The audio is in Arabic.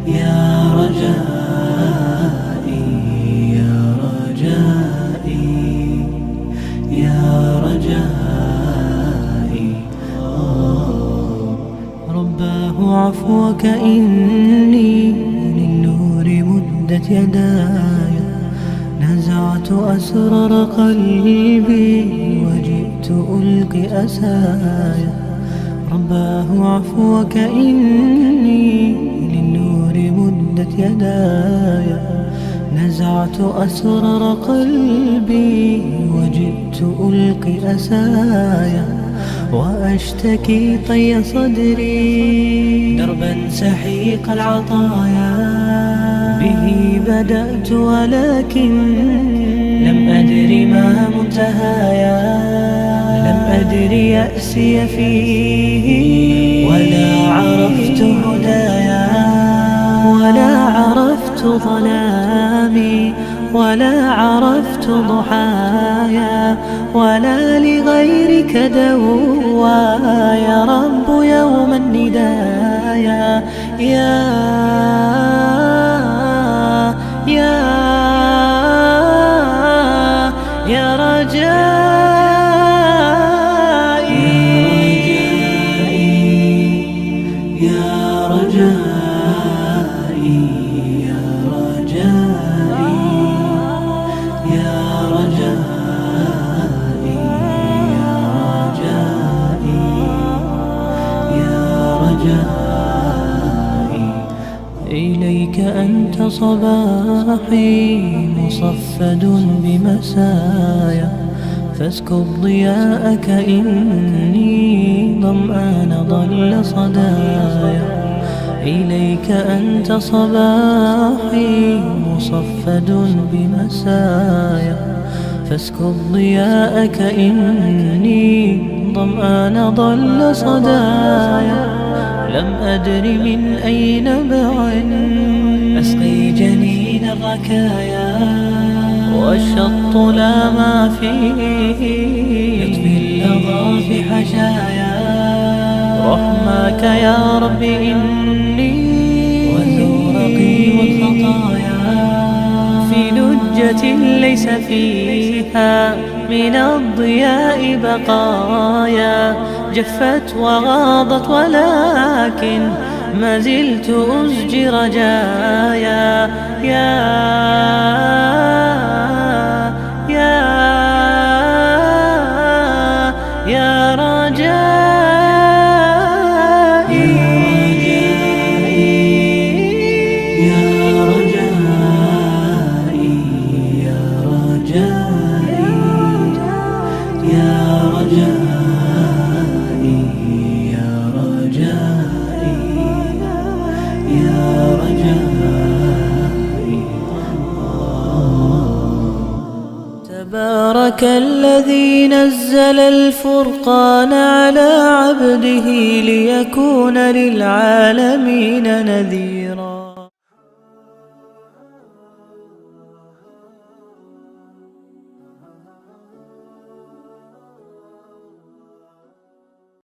يا رجائي يا رجائي يا رجائي. رباه عفوك إني للنور مدت يداي، نزعت أسرار قلبي وجئت ألقي أسايا. رباه عفوك إني للنور مدت يداي، نزعت أسرار قلبي وجئت ألقي أسايا. وأشتكي طي صدري دربا سحيق العطايا، به بدأت ولكن لم أدر ما منتهايا. لم أدر يأسي فيه ولا عرفت هدايا، ولا عرفت ظلامي ولا عرفت ضحايا، ولا لغيرك دوايا. رب يوم الندايا يا رجائي يا رجائي يا رجائي يا رجائي يا رجائي يا رجائي. إليك أنت صباحي مصفد بمسايا، فاسكب ضياءك إني ظمآن ضل صدايا. إليك أنت صباحي مصفد بمسايا، فاسكب ضياءك إني ظمآن ضل صدايا. لم أدر من أي نبع أسقي جنين الركايا، والشط لا ما فيه يطفي اللظى في حشايا. رحماك يا رب إني وزورقي والخطايا، في لجة ليس فيها من الضياء بقايا. جفت وغاضت ولكن ما زلت أزجي رجايا. يا رجائي يا رجائي يا رجائي يا رجائي يا رجائي يا رجائي. تبارك الذي نزل الفرقان على عبده ليكون للعالمين نذيرا.